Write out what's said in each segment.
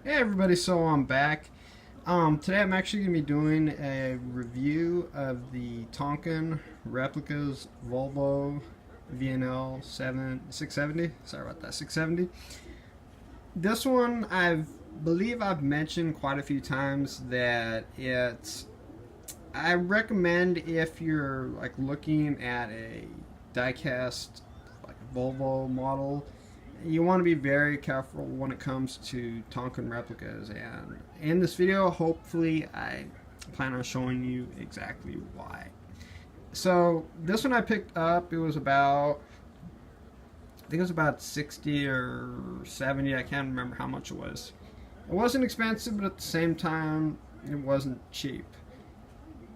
Hey everybody, so I'm back. Today I'm actually going to be doing a review of the Tonkin Replicas Volvo VNL 670. Sorry about that, 670. This one believe I've mentioned quite a few times that I recommend if you're like looking at a diecast like Volvo model. You want to be very careful when it comes to Tonkin replicas, and in this video hopefully I plan on showing you exactly why. So this one I picked up, I think it was about 60 or 70. I can't remember how much it was. It wasn't expensive, but at the same time it wasn't cheap.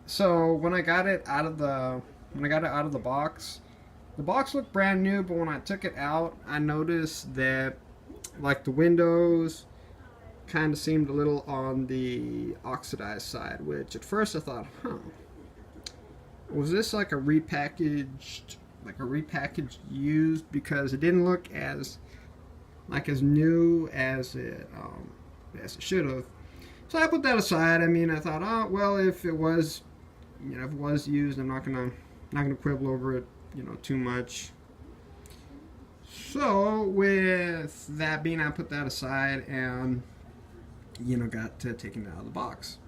So when I got it out of the box looked brand new, but when I took it out, I noticed that like the windows kind of seemed a little on the oxidized side, which at first I thought, was this like a repackaged used, because it didn't look as new as it should have. So I put that aside. I mean, I thought, oh well, if it was, if it was used, I'm not gonna quibble over it, too much. So with that being, I put that aside and got to taking it out of the box.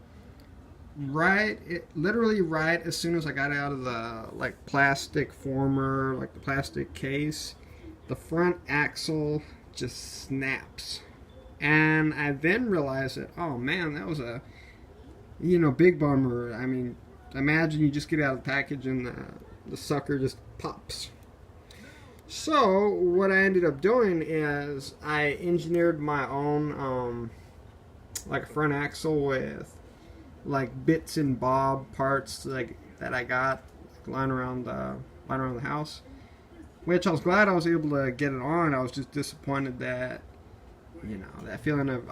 Literally right as soon as I got it out of the like plastic former, like the plastic case, the front axle just snaps, and I then realized that, oh man, that was a big bummer. I mean, imagine you just get out of the package and the sucker just pops. So what I ended up doing is I engineered my own like a front axle with like bits and bob parts like that I got lying around the house. Which I was glad I was able to get it on. I was just disappointed that that feeling of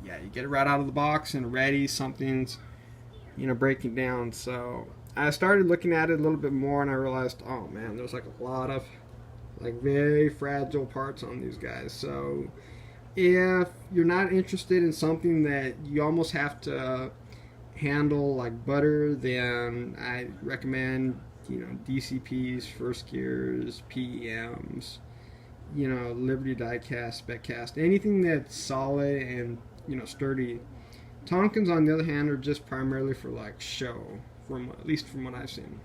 you get it right out of the box and ready, something's breaking down. So I started looking at it a little bit more, and I realized, oh man, there's like a lot of like very fragile parts on these guys. So if you're not interested in something that you almost have to handle like butter, then I recommend DCPs, first gears, PEMs, Liberty diecast, spec cast, anything that's solid and sturdy. Tonkins, on the other hand, are just primarily for like show, at least from what I've seen.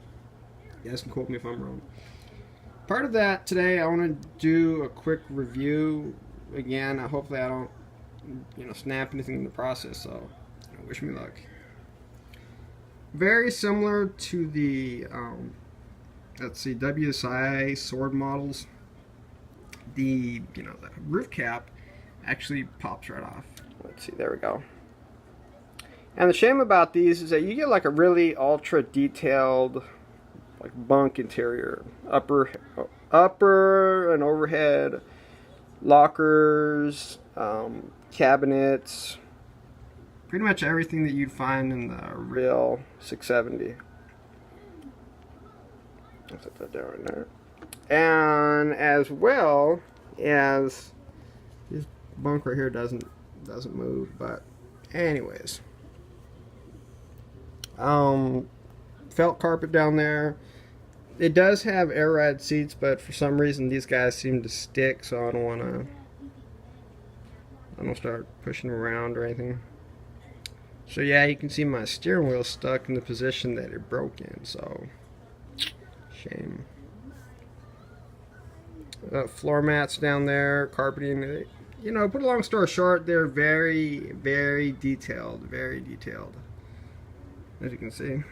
You guys can quote me if I'm wrong. Part of that today, I want to do a quick review. Again, hopefully I don't snap anything in the process. So wish me luck. Very similar to the let's see, WSI sword models. The the roof cap actually pops right off. Let's see, there we go. And the shame about these is that you get like a really ultra detailed like bunk interior, upper and overhead lockers, cabinets, pretty much everything that you'd find in the real 670. I'll set that down right there. And as well as this bunk right here doesn't move, but anyways. Felt carpet down there. It does have air ride seats, but for some reason these guys seem to stick, so I don't start pushing them around or anything. So yeah, you can see my steering wheel stuck in the position that it broke in, so shame. Floor mats down there, carpeting. Put a long story short, they're very, very detailed, very detailed. As you can see,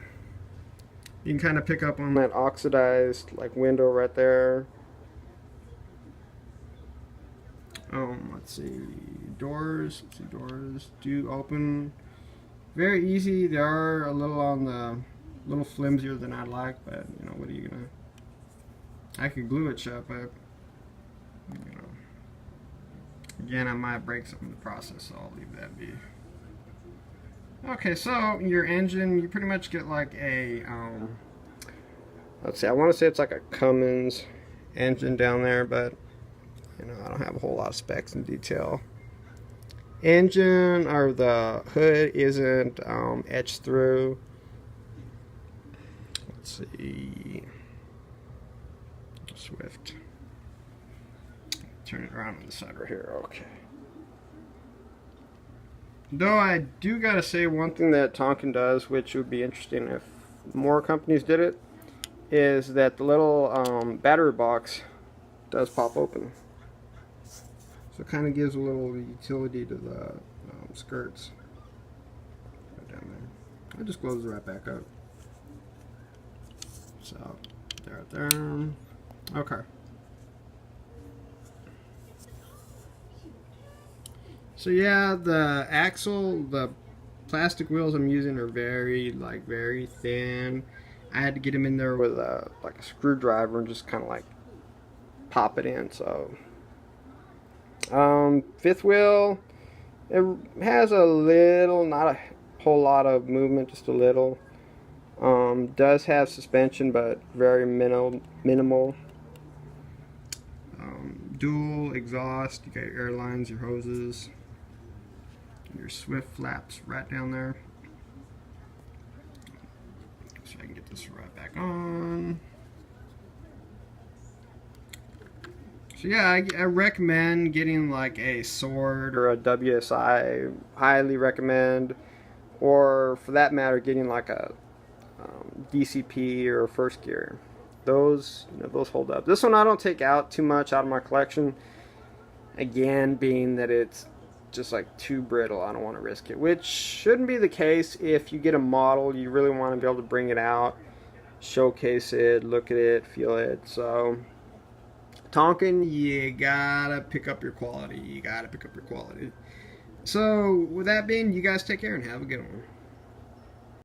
you can kind of pick up on that oxidized like window right there. Let's see, doors do open very easy. They are a little flimsier than I'd like, but what are you gonna? I could glue it shut, but again, I might break something in the process, so I'll leave that be. Okay, so your engine, you pretty much get like a let's see, I want to say it's like a Cummins engine down there, but I don't have a whole lot of specs in detail. engine or the hood isn't etched through. Let's see. Swift. Turn it around on the side right here. Okay. Though I do gotta say one thing that Tonkin does, which would be interesting if more companies did it, is that the little battery box does pop open. So it kind of gives a little utility to the skirts. Right down there. I'll just close it right back up. So, there. Okay. So yeah, the axle, the plastic wheels I'm using are very thin. I had to get them in there with a screwdriver and just kind of like pop it in. So fifth wheel, it has a little, not a whole lot of movement, just a little. Does have suspension, but very minimal. Dual exhaust. You got your air lines, your hoses, your swift flaps right down there. So I can get this right back on. So yeah, I recommend getting like a Sword or a WSI. Highly recommend. Or for that matter, getting like a DCP or first gear. Those hold up. This one I don't take out too much out of my collection. Again, being that it's just like too brittle, I don't want to risk it. Which shouldn't be the case if you get a model. You really want to be able to bring it out, showcase it, look at it, feel it. So Tonkin, you gotta pick up your quality. So with that being, you guys take care and have a good one.